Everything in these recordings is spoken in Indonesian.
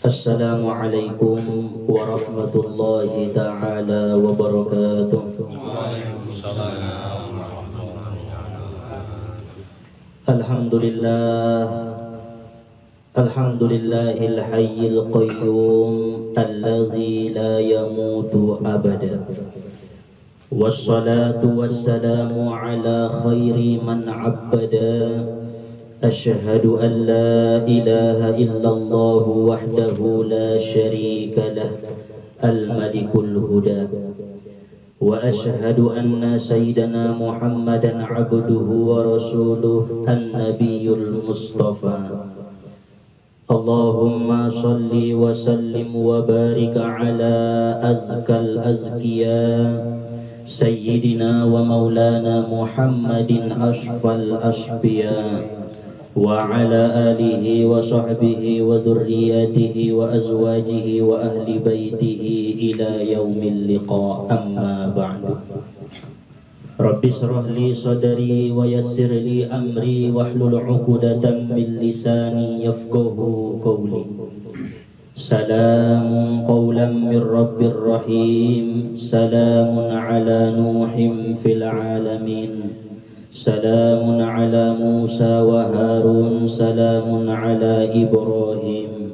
Assalamualaikum warahmatullahi ta'ala wabarakatuh. Alhamdulillah, alhamdulillahil hayyil qayyum alladzi la yamutu abada. Wassalatu wassalamu ala khairi man abada. Ashhadu an la ilaha illallah wahdahu la syarika lah al-malikul huda. Wa ashhadu anna sayyidana Muhammadan abduhu wa rasuluh an-nabiyyul mustafa. Allahumma salli wa sallim wa barik ala azkal azkiya sayyidina wa maulana Muhammadin asfal asbiya wa ala alihi wa sahbihi wa dhurriyyatihi wa azwajihi wa ahli baitihi ila yaumil liqa, amma ba'du. Rabbi shrah li sadri wa yassir li amri wahlul 'uqdatam min lisani yafqahu qawli. Salamun qawlan min rabbir rahim. Salamun ala nuhin fil alamin. Salamun ala Musa wa Harun. Salamun ala Ibrahim.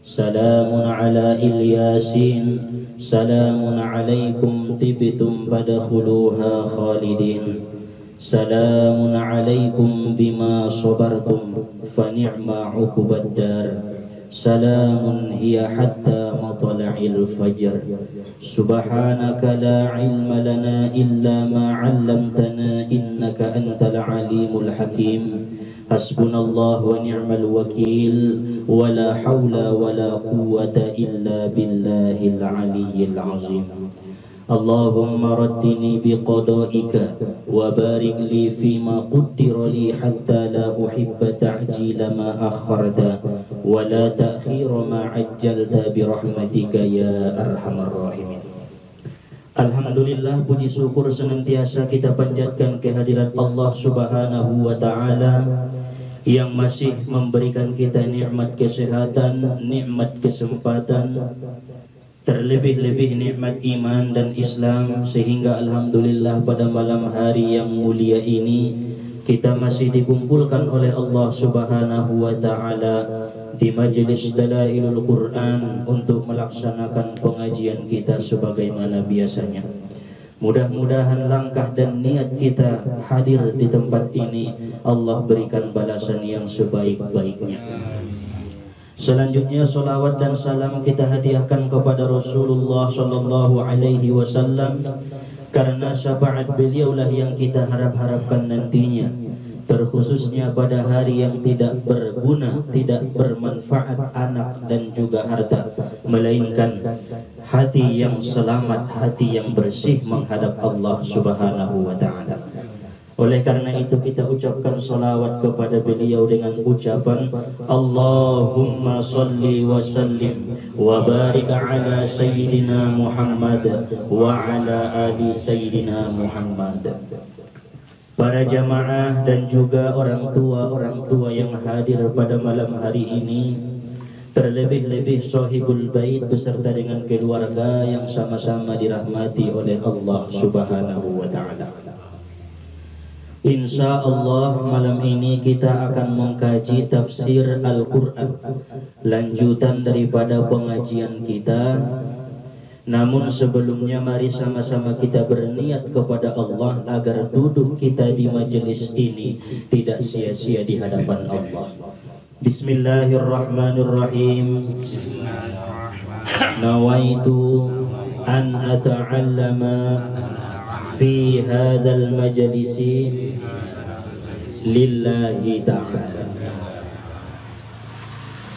Salamun ala Ilyasin. Salamun alaikum tibtum fadkhuluha khalidin. Salamun alaikum bima sabartum fa ni'ma 'uqbad dar. Salamun hiya hatta matla'il fajr. Subhanaka la ilma lana illa ma 'allamtana innaka antal alimul hakim. Hasbunallah wa ni'mal wakil. Wa la hawla wa la quwwata illa billahil aliyyil azim. Allahumma raddini biqada'ika wa barik li fima qaddara li hatta la uhibba ta'jila ma akharta wa la ta'khira ma ajjalta birahmatika ya arhamar rahimin. Alhamdulillah, puji syukur senantiasa kita panjatkan kehadirat Allah Subhanahu wa ta'ala yang masih memberikan kita nikmat kesehatan, nikmat kesempatan, terlebih-lebih nikmat iman dan Islam, sehingga alhamdulillah pada malam hari yang mulia ini kita masih dikumpulkan oleh Allah Subhanahu wa ta'ala di majelis Dalailul Quran untuk melaksanakan pengajian kita sebagaimana biasanya. Mudah-mudahan langkah dan niat kita hadir di tempat ini Allah berikan balasan yang sebaik-baiknya. Selanjutnya salawat dan salam kita hadiahkan kepada Rasulullah sallallahu alaihi wasallam, karena syafaat beliaulah yang kita harap-harapkan nantinya, terkhususnya pada hari yang tidak berguna, tidak bermanfaat anak dan juga harta, melainkan hati yang selamat, hati yang bersih menghadap Allah Subhanahu wa ta'ala. Oleh karena itu kita ucapkan salawat kepada beliau dengan ucapan Allahumma salli wa sallim wa barik ala sayyidina Muhammad wa ala ali sayyidina Muhammad. Para jamaah dan juga orang tua yang hadir pada malam hari ini, terlebih-lebih sahibul bait beserta dengan keluarga yang sama-sama dirahmati oleh Allah Subhanahu wa ta'ala. Insya Allah malam ini kita akan mengkaji tafsir Al-Quran, lanjutan daripada pengajian kita. Namun sebelumnya mari sama-sama kita berniat kepada Allah agar duduk kita di majelis ini tidak sia-sia di hadapan Allah. Bismillahirrahmanirrahim. Nawaitu an ata'allama fi hadzal majlisi lillahi ta'ala.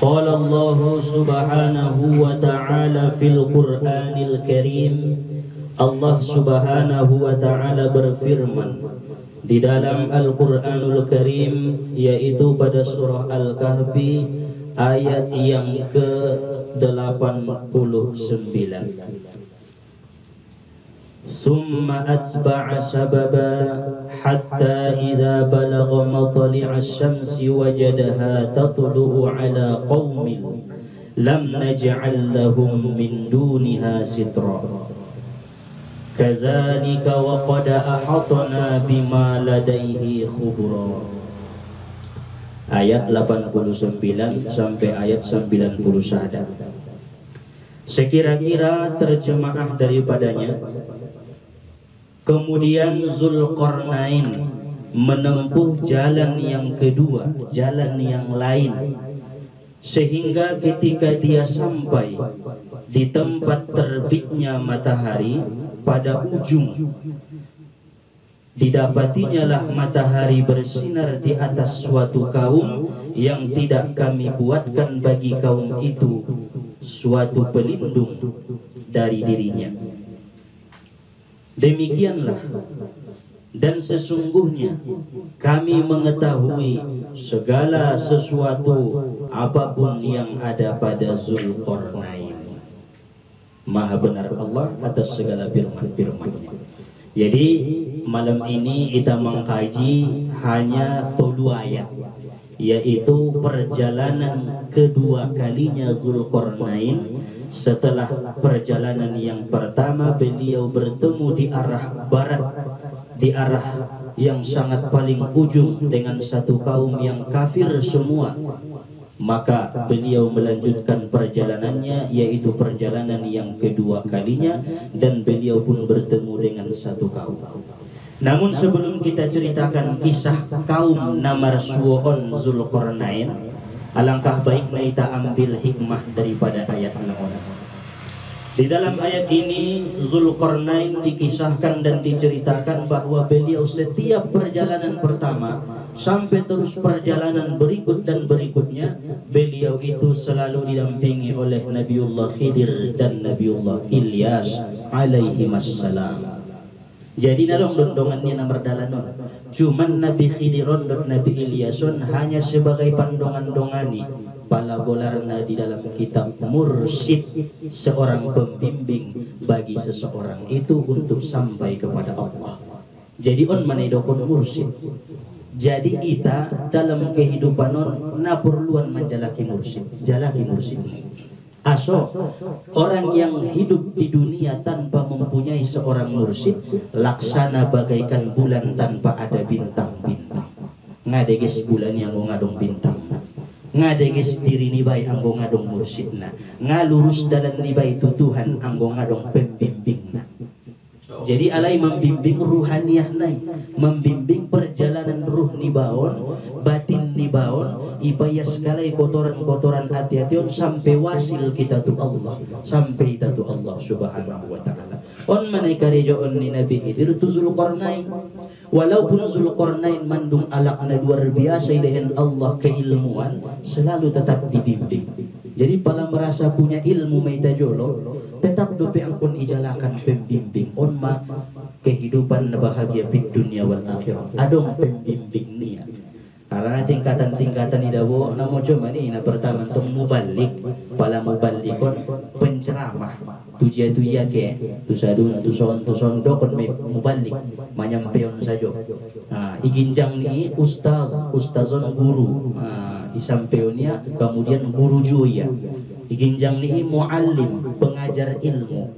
Qala Allah subhanahu wa ta'ala fil Qur'anil Karim. Allah subhanahu wa ta'ala berfirman di dalam Al-Qur'anul Karim, yaitu pada surah Al-Kahfi ayat yang ke-89. Summa atba'a sababa hatta idza balagha matli'a asy-syamsi wajadaha tatlu'u 'ala qaumin lam naj'al lahum min duniha sitra kadzalika wa qad ahatna bima ladaihi khubra. Ayat 89 sampai ayat 91. Sekira-kira terjemah daripadanya, kemudian Zulkarnain menempuh jalan yang kedua, jalan yang lain, sehingga ketika dia sampai di tempat terbitnya matahari pada ujung, didapatinya lah matahari bersinar di atas suatu kaum yang tidak kami buatkan bagi kaum itu suatu pelindung dari dirinya. Demikianlah, dan sesungguhnya kami mengetahui segala sesuatu apapun yang ada pada Zulkarnain. Maha benar Allah atas segala firman-firman-Nya. Jadi malam ini kita mengkaji hanya 2 ayat, yaitu perjalanan kedua kalinya Zulkarnain. Setelah perjalanan yang pertama beliau bertemu di arah barat, di arah yang sangat paling ujung dengan satu kaum yang kafir semua. Maka beliau melanjutkan perjalanannya, yaitu perjalanan yang kedua kalinya, dan beliau pun bertemu dengan satu kaum. Namun sebelum kita ceritakan kisah kaum Namarsuon Zulkarnain, alangkah baiknya kita ambil hikmah daripada ayat Allah. Di dalam ayat ini Zulkarnain dikisahkan dan diceritakan bahwa beliau setiap perjalanan pertama sampai terus perjalanan berikut dan berikutnya, beliau itu selalu didampingi oleh Nabiullah Khidir dan Nabiullah Ilyas alaihimassalam. Jadi nalong dondongannya nomor dalanon. Cuman Nabi Khidiron dan Nabi Ilyasun hanya sebagai pandongan-dongani. Pala golarna di dalam kitab mursyid, seorang pembimbing bagi seseorang itu untuk sampai kepada Allah. Jadi on manedokon mursyid. Jadi ita dalam kehidupan on na perluan menjalaki mursyid, jalaki mursyid. Aso orang yang hidup di dunia tanpa mempunyai seorang mursyid laksana bagaikan bulan tanpa ada bintang-bintang. Ngadeges bulan yang ngadong bintang, ngadeges diri ni bay anggo ngadong mursyidna, ngalurus dalam ni bay tutuhan anggo ngadong pembimbingna. Jadi alai membimbing ruhaniyah nai, membimbing perjalanan ruh ni baon, batin ni baon, ibaya sekali kotoran-kotoran hati-hati on sampai wasil kita tu Allah, sampai kita tu Allah subhanahu wa ta'ala. On manai karejoon ni Nabi Khidir tu Zulkarnain. Walaupun Zulkarnain mandung alakna luar biasa dengan Allah keilmuan, selalu tetap dibimbing. Jadi pala merasa punya ilmu meita jolo, tetap dope angkon ijalakan pembimbing on ma kehidupan bahagia di dunia wal akhirat. Adong pembimbing nia. Karena tingkatan-tingkatan idawo namo cuma ni na pertama untuk mubalik, pala mubalikon penceramah. Tuja-tuja ke tusadun tuson dokon me mubalik manyampeon sajo. Iginjang ni ustazon guru. Isampeonnya kemudian guru juya. Iginjang ni muallim, pengajar ilmu.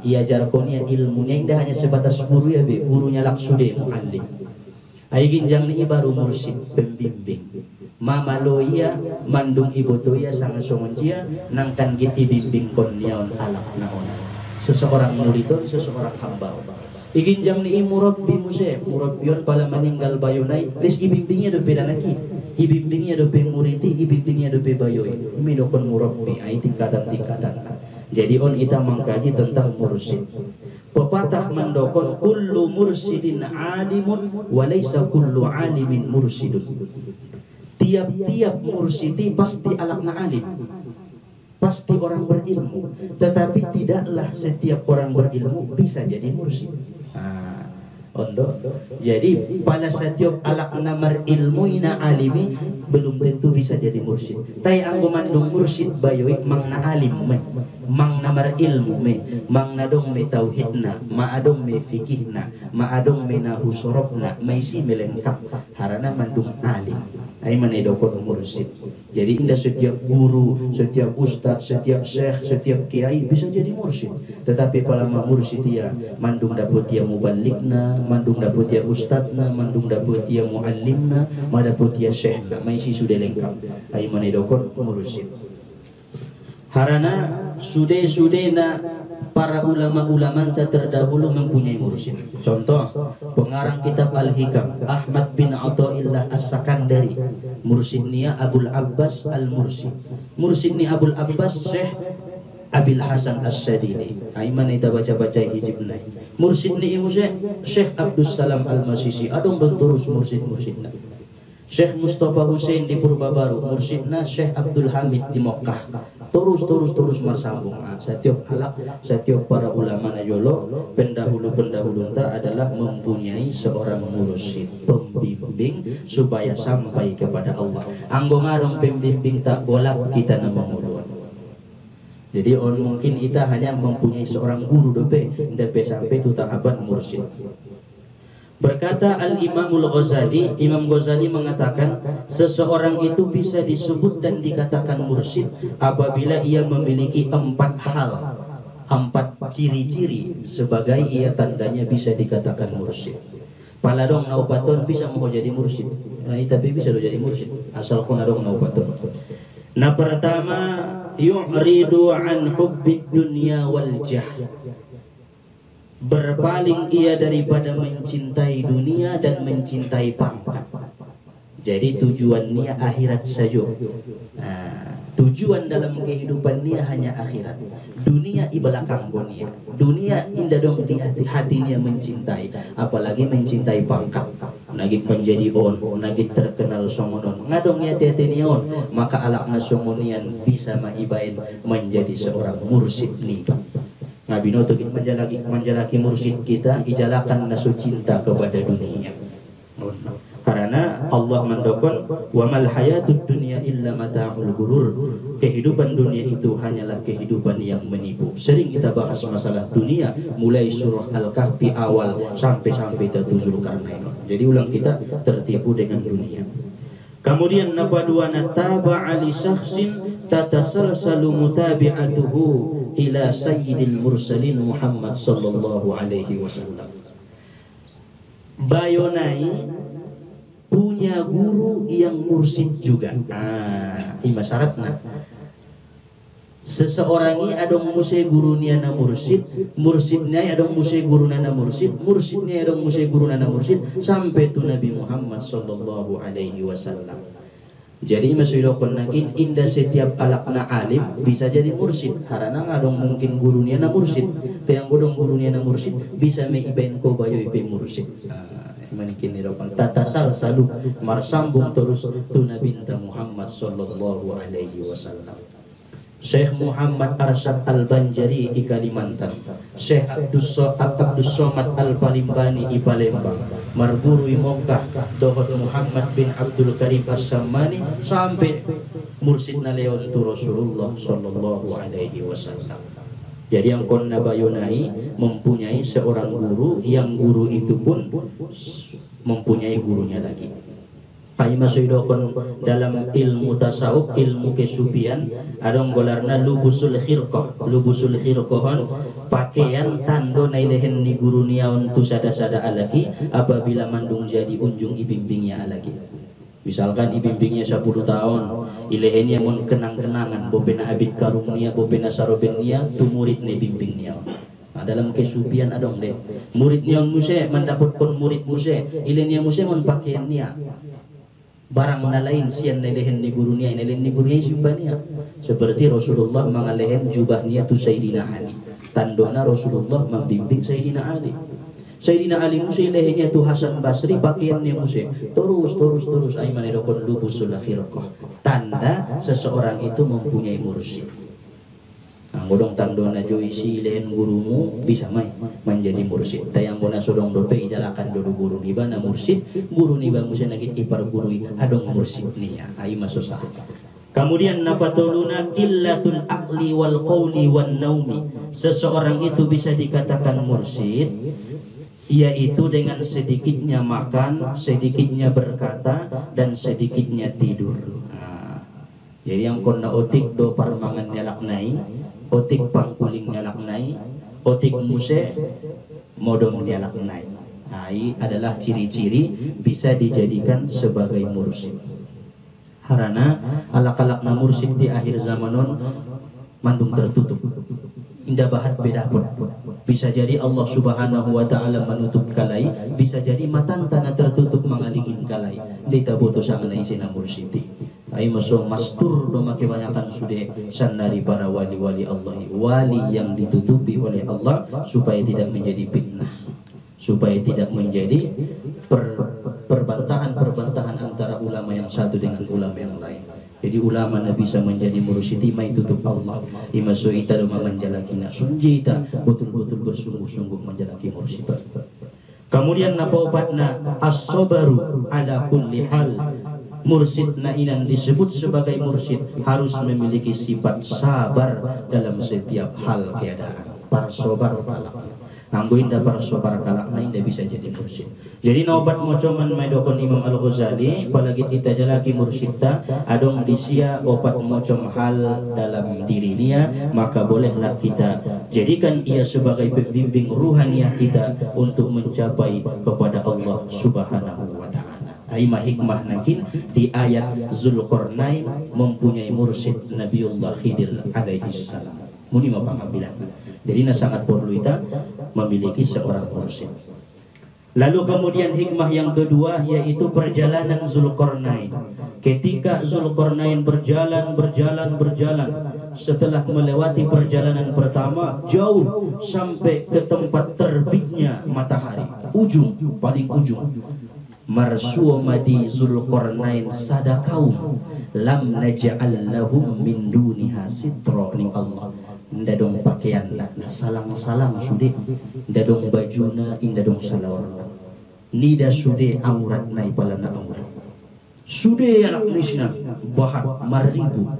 Iajarkonia ilmunya indah hanya sebatas guru ya be, gurunya laksude muallim. Iginjang ni baru mursyid, pembimbing. Mama loya mandung ibu toya sangat songonjia nangkan git ibimbing kon niaon alak naon. Seseorang muridon, seseorang hamba. Iginjang ni murabbi musep, murabbion pala meninggal bayonai, lis ibimbingnya do beda naki. Ibimbingnya do pe muriti, ibimbingnya do pe bayoy. Imi do kon murabbi, ai tingkatan-tingkatan. Jadi on ita mengkaji tentang mursyid. Pepatah mendokon kullu mursyidin alimun wa laisa kullu alimin mursyidun. Tiap-tiap mursyidi pasti alakna alim, pasti orang berilmu, tetapi tidaklah setiap orang berilmu bisa jadi mursyid. Ondo. Jadi pada setiap alakna marilmuina alimi belum tentu bisa jadi mursyid. Tai anggo mandung mursyid bayoy mangna alim me, mangna marilmu me, mangna dong me tauhidna, maadong me fikihna, maadong me nahu sorobna, maisi melengkap harana mandung alim. Aiman edokon mursid. Jadi indah setiap guru, setiap ustadz, setiap syekh, setiap kiai bisa jadi mursid. Tetapi palama mursid dia mandung dapet dia mubalikna, mandung dapet dia ustadzna, mandung dapet dia muallimna, madapet dia syekhna, maisi sudah lengkap. Aiman edokon mursid. Harana sude-sudena para ulama-ulama terdahulu mempunyai mursyid. Contoh, pengarang kitab Al-Hikam Ahmad bin Athaillah As-Sakandari, mursyidnya Abul Abbas Al-Mursyid. Mursyidnya Abul Abbas Syekh Abil Hasan As-Sadili. Aiman kita baca-baca hizib nai. Mursyidnya ibu Syekh Abdus Salam Al-Masisi. Adong benturus mursyid-mursyidna. Syekh Mustafa Hussein di Purbabaru, mursyidna Syekh Abdul Hamid di Mokkah. Terus bersambung. Setiap halak, setiap para ulama najolo, pendahulu-pendahulu adalah mempunyai seorang mursyid, pembimbing supaya sampai kepada Allah. Anggo ngadong pembimbing tak bolak kita nama muluan. Jadi mungkin kita hanya mempunyai seorang guru dope sampai itu tahapan mursyid. Berkata Al-Imamul Ghazali, Imam Ghazali mengatakan seseorang itu bisa disebut dan dikatakan mursyid apabila ia memiliki 4 hal, 4 ciri-ciri sebagai ia tandanya bisa dikatakan mursyid. Paladong naupaton bisa mau jadi mursyid, tapi bisa jadi mursyid asal kau nadong naupaton. Nah, pertama, yu'ridu an hubbid dunya wal jah. Berpaling ia daripada mencintai dunia dan mencintai pangkat. Jadi tujuannya akhirat saja. Tujuan dalam kehidupan dia hanya akhirat. Dunia di belakang dunia. Dunia indah dong di hati-hatinya mencintai, apalagi mencintai pangkat. Nagit menjadi nagit terkenal songonon. Ngadongnya tetenion, maka alakna songonian bisa maibain menjadi seorang mursyid nih. Ngabino tuh menjalaki mursyid kita ijalakan nasu cinta kepada dunia. Karena Allah mendokon wa mal hayatud dunya illa mata'ul gurur. Kehidupan dunia itu hanyalah kehidupan yang menipu. Sering kita bahas masalah dunia mulai surah Al-Kahfi awal sampai tertuzul karena itu. Jadi ulang kita tertipu dengan dunia. Kemudian nabaduana taba'a li syakhsin tatasalsalu mutabi'atuhu ila sayyidil mursalin Muhammad sallallahu alaihi wasallam. Bayonai punya guru yang mursyid juga. Ima syaratna. Seseorang ini adong musai gurunya na mursyid, mursyidnya adong musai guru nana mursyid, mursyidnya adong musai guru nana mursyid sampai tu Nabi Muhammad sallallahu alaihi wasallam. Jadi masuyokon nakin indah setiap alakna alim bisa jadi mursyid. Karena ngadong mungkin gurunya na mursyid, yang godong gurunya na mursyid bisa meibain ko bayo ibe mursyid. Mungkin irokan tatasal salu marsambung terus tu Nabi Muhammad sallallahu alaihi wasallam. Syekh Muhammad Arsyad Al-Banjari di Kalimantan, Syekh Abdus Somad Al-Palimbani di Palembang, marguru di Mokkah Dohot Muhammad bin Abdul Karim As-Sammani sampai mursyid naleon tu Rasulullah sallallahu alaihi wasallam. Jadi yang kon nabayunai mempunyai seorang guru, yang guru itu pun mempunyai gurunya lagi. Pai masuyidokon dalam ilmu tasawuf, ilmu kesufian, adong golarna lubusul khirqah. Lubusul khirqahon pakaian tando nailehen ni guru niaon tu sada-sada alaki apabila mandung jadi unjung ibimbingnya alaki. Misalkan ibimbingnya 10 tahun, ilehenya mun kenang-kenangan bopena abid karungnya, bopena sarobenia tu murid ne bimbingnya. Nah, dalam kesufian adong deh. Muridnya muse mendapatkan murid muse, ilehnya muse mun pakaiannya barang nalain sian nalehen ni gurunya, nalehen ni gurunya simbania. Seperti Rasulullah mengalehen jubahnya tu Sayyidina Ali. Tandona Rasulullah membimbing Sayyidina Ali. Sayyidina Ali musi lehennya tu Hasan Basri, pakaiannya musi terus aiman edokon lubusul khirqah. Tanda seseorang itu mempunyai mursyid. Nah, godong tandona jo isi lehen gurumu bisa menjadi mursyid. Tayang bona sodong dope ijalakan dodo guru niba na mursyid, guru niba musi nagit ipar guru adong mursyid niya. Ai masusah. Kemudian napatuluna qillatul aqli wal qawli wan naumi. Seseorang itu bisa dikatakan mursyid yaitu dengan sedikitnya makan, sedikitnya berkata, dan sedikitnya tidur. Jadi yang kona otik do parmangan nyalaknai, otik pangkuling nyalaknai, otik muse modom nyalaknai. Ini adalah ciri-ciri bisa dijadikan sebagai mursyid. Harana alak-alakna mursyid di akhir zamanon mandung tertutup. Indah bahat beda pun. Bisa jadi Allah Subhanahu wa taala menutup kalai, bisa jadi matan tanah tertutup mengalingin kalai. Dita butuh sangat isina mursyid. Ai masuk mastur do make banyakan sude sandari para wali-wali Allah, wali yang ditutupi oleh Allah supaya tidak menjadi fitnah, supaya tidak menjadi perbantahan antara ulama yang satu dengan ulama yang lain. Jadi ulama na bisa menjadi mursyid mai tutup Allah. Imaso ita do manjalakina sunjita betul-betul bersungguh-sungguh menjalaki mursyid. Kemudian napa opatna as-sabaru ala kulli hal. Mursyid nainan disebut sebagai mursyid harus memiliki sifat sabar dalam setiap hal keadaan. Para sobar kalak. Anggo indah para sobar kalak na indah bisa jadi mursyid. Jadi naubat mocoman maidokon Imam Al-Ghazali apalagi kita jalaki mursyidta adong disia opat mocom hal dalam diri dia, maka bolehlah kita jadikan ia sebagai pembimbing ruhaniah kita untuk mencapai kepada Allah Subhanahu wa taala. Aima hikmah nakin di ayat Zulqarnain mempunyai mursyid Nabiullah Khidir alaihi salam. Muni mapangambilan. Jadi sangat perlu kita memiliki seorang mursyid. Lalu kemudian hikmah yang kedua yaitu perjalanan Zulqarnain. Ketika Zulqarnain berjalan setelah melewati perjalanan pertama jauh sampai ke tempat terbitnya matahari, paling ujung. Marsuomadi Zulqarnain sadakaum lam naj'al lahum min duniha sitra ning Allah. Inda dong pakaian na salang-salang sude, inda dong bajuna, inda dong salawar. Nida sude aurat nai palana aurat. Sude anak nisna bahat maribu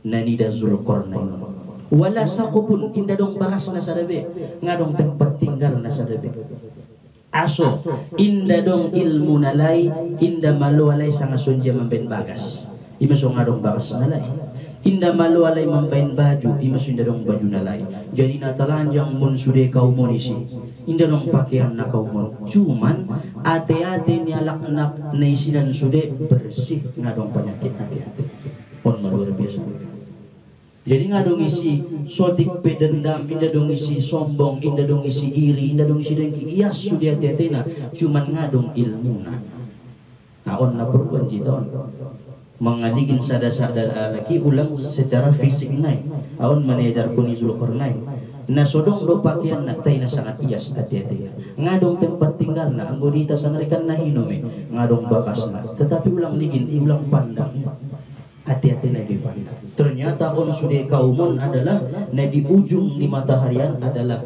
na nida Zulqarnain. Wala saqupun inda dong baras na sadabe, ngadong tempat tinggal na sadabe. Aso inda dong ilmu nalai inda malu alai sangat sunja memben bagas ima so ngadong bagas nalai inda malu alai memben baju ima inda dong baju nalai jadi natalanjang mun sude kau monisi inda dong pakaian na kau mon cuman ate-ate nyalak nak naisinan sude bersih ngadong penyakit ate-ate pon luar biasa. Jadi nggak dong isi sotik pedendam, indah dong isi sombong, indah dong isi iri, indah dong isi dengki. Iya sudah hati-hatina, cuman ngadong ilmu na. Nah on na perluan jiton mengadikin sada-sada lagi ulang secara fisik naik. Aon manajer kuni Zulqarnain. Nah sodong do pakaian nak tay na sangat ias hati-hatina. Ngadong tempat tinggal na, anggota sanarikan na hinome, ngadong bakas na. Tetapi ulang ligin, ulang pandang. Hati-hati nabi pandang. Ternyata on sude kaumun adalah na di ujung di mataharian adalah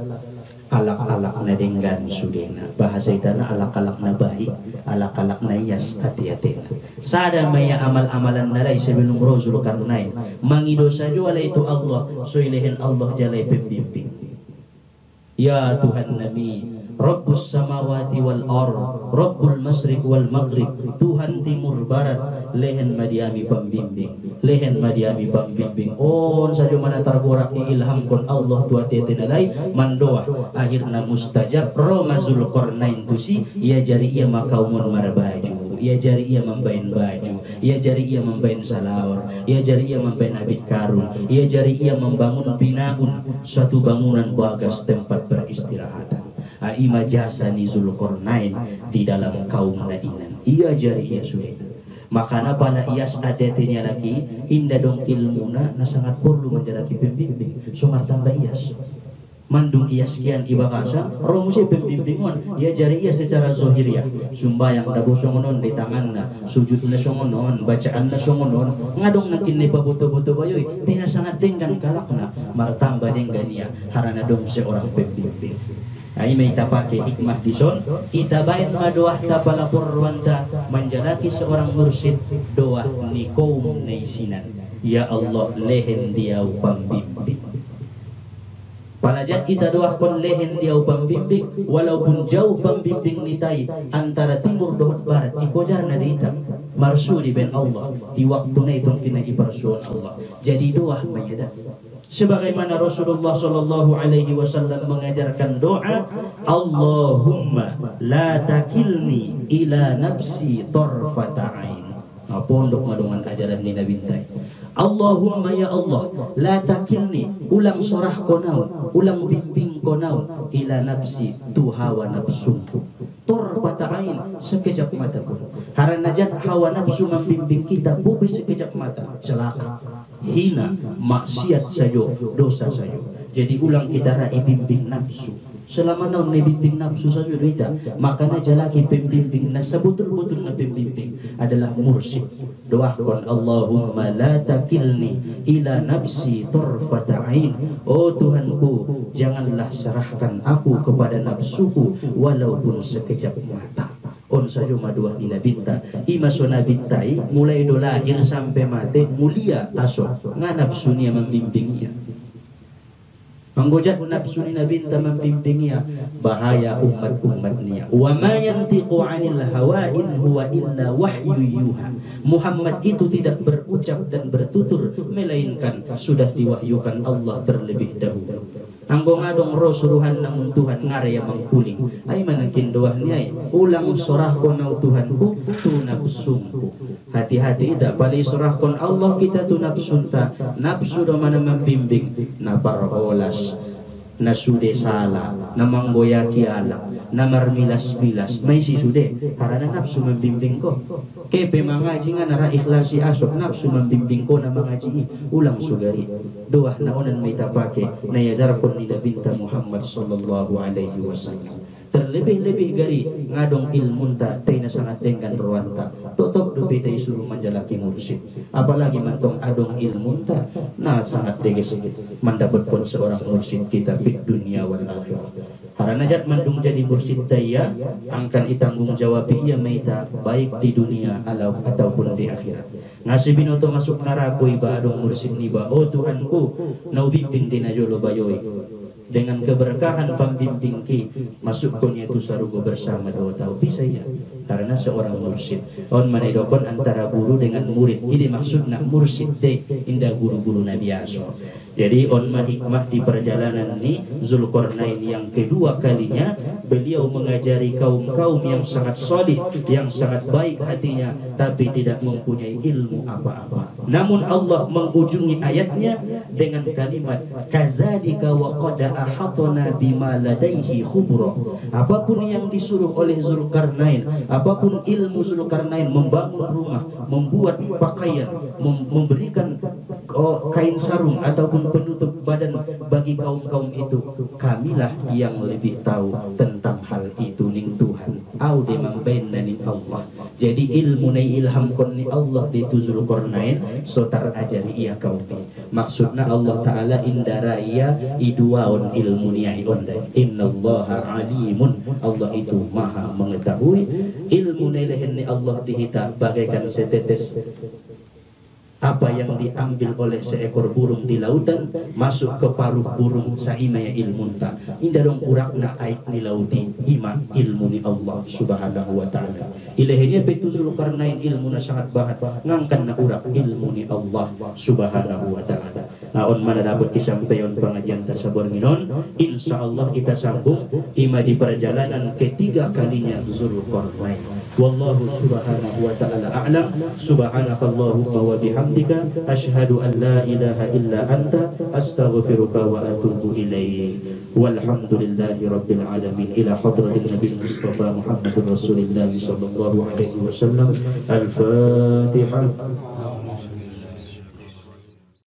alak-alak na denggan sudena. Bahasa itana alak-alak na baik, alak-alak na yas hati-hati na. Sada maya amal-amalan nalay sebelum Zulqarnain. Mangido sajo ala itu Allah, soilehin Allah jalai pembimbing. Ya Tuhan Nabi, Rabbus samawati wal ard, Rabbul masriq wal maghrib, Tuhan timur barat, lehen madiami pembimbing, lehen madiami pembimbing. On saja mana tergorak ilham kon Allah tua tetenalai mandoa akhirna mustajab. Roma Zulqarnain tusi ia jari ia makaumun marbaju, ia jari ia membain baju, ia jari ia membain salawar, ia jari ia membain abid karun, ia jari ia membangun binaun suatu bangunan bagas tempat beristirahatan. Ima jasa ni Zulqarnain di dalam kaum nainan. Ia jari ia sudah. Makana pala ias adetnya lagi indah dong ilmuna na sangat perlu menjalaki pembimbing. Sumar tambah ias. Mandung ias kian ibakasa roh musi pembimbingon ia jari ia secara zohiriah sumbayang dabo songonon di tanganna sujud na songonon bacaan na songonon ngadong nakin ni pabuto-buto bayoy tina sangat denggan kalakna martamba denggan ia harana dong seorang pembimbing. Ay may tapake hikmah dison itabain madoah tapalapur wanta menjalaki seorang mursyid doa ni kaum naisinan. Ya Allah lehen dia pembimbing Palajat ita doahkon lehen dia pembimbing walaupun jauh pembimbing nitai antara timur dohot barat ikojar na diita marsuli ben Allah di waktu na itong kina iparsuon Allah. Jadi doa mayada. Sebagaimana Rasulullah sallallahu alaihi wasallam mengajarkan doa, Allahumma la takilni ila nafsi tarfata ain. Nah, pondok madungan ajaran ni Nabi Tay. Allahumma ya Allah la takilni ulang sorah konau ulang bimbing konau ila nafsi tu hawa nafsuku tarfata ain sekejap mata pun. Karena najat hawa nafsu membimbing kita bukan sekejap mata celaka hina maksiat sayo dosa sayo. Jadi ulang kita rai bimbing nafsu selama naon na bimbing nafsu saja kita makanya jalaki pembimbing na sebetul-betul na pembimbing adalah mursyid. Doakan Allahumma la takilni ila nafsi tarfata ain. Oh Tuhanku, janganlah serahkan aku kepada nafsuku walaupun sekejap mata. On saja maduah ila binta ima sona bintai mulai do lahir sampai mati mulia asok nganapsunia membimbingnya. Menggojat nafsu Nabi membimbingnya bahaya umat-umatnya. Wa ma yantiqu 'anil hawa in huwa illa wahyu yuha. Muhammad itu tidak berucap dan bertutur melainkan sudah diwahyukan Allah terlebih dahulu. Anggo ngadong ro suruhan namun Tuhan ngaraya mangkuling. Ay manakin doahnya ulang sorahkon au Tuhanku tu nafsumku. Hati-hati tak bali sorahkon Allah kita tu nafsunta. Nafsu do mana membimbing na parolas na sude salah na manggoyaki alam na marmilas-milas may si sude karena nafsu membimbing ko kepe mangaji nga nara ikhlasi asok nafsu membimbing ko na mangaji ulang sugari doa na onan may tapake na yajarkon nila binta Muhammad sallallahu alaihi wasallam. Terlebih-lebih gari ngadong ilmunta tay na sangat dengan ruanta totok dobe tay suruh manjalaki mursyid apalagi mantong adong ilmunta na sangat degesigit mendapatkan seorang mursyid kita di dunia wal akhirah. Karena jat mandung jadi mursyid taya angkan itanggung jawab ia meita baik di dunia ataupun di akhirat. Ngasih binoto masuk neraka iba adong mursyid niba oh Tuhanku nau bimbing dinajolo bayoy dengan keberkahan pembimbing ki masuk konya itu sarugo bersama do tahu bisa ya karena seorang mursyid on manedokon antara guru dengan murid ini maksudnya mursyid de indah guru-guru Nabi Aso. Jadi on hikmah di perjalanan ini Zulkarnain yang kedua kalinya beliau mengajari kaum-kaum yang sangat solih yang sangat baik hatinya tapi tidak mempunyai ilmu apa-apa. Namun Allah mengujungi ayatnya dengan kalimat kadzalika wa qad ahatna bima ladaihi khubra. Apapun yang disuruh oleh Zulkarnain, apapun ilmu Zulkarnain membangun rumah, membuat pakaian, memberikan kain sarung ataupun penutup badan bagi kaum-kaum itu, kamilah yang lebih tahu tentang hal itu ning Tuhan. Aude mambainna ning Allah. Jadi ilmu nai ilham kon ni Allah di Zulkarnain sotar ajari ia kaum. Maksudna Allah Taala indara ia iduaon ilmu niai ondai. Innallaha alimun. Allah itu maha mengetahui. Ilmu nai lehen ni Allah dihita bagaikan setetes apa yang diambil oleh seekor burung di lautan masuk ke paruh burung saimaya ilmunta indah dong urakna aik ni lauti ima ilmu ni Allah subhanahu wa ta'ala ilahnya betu Zulkarnain ilmu na sangat bahat ngangkan na urak ilmu ni Allah subhanahu wa ta'ala. Naon mana dapat disampaikan pengajian tasabur minon insyaallah kita sambung ima di perjalanan ketiga kalinya Zulkarnain. Wallahu subhanahu wa ta'ala a'lam. Subhanakallahumma wa bihamdika asyhadu an la ilaha illa anta astaghfiruka wa atubu ilaik. Walhamdulillahi rabbil alamin. Ila hadratin Nabi Mustafa Muhammadur Rasulillah sallallahu alaihi wasallam. Al-Fatihah.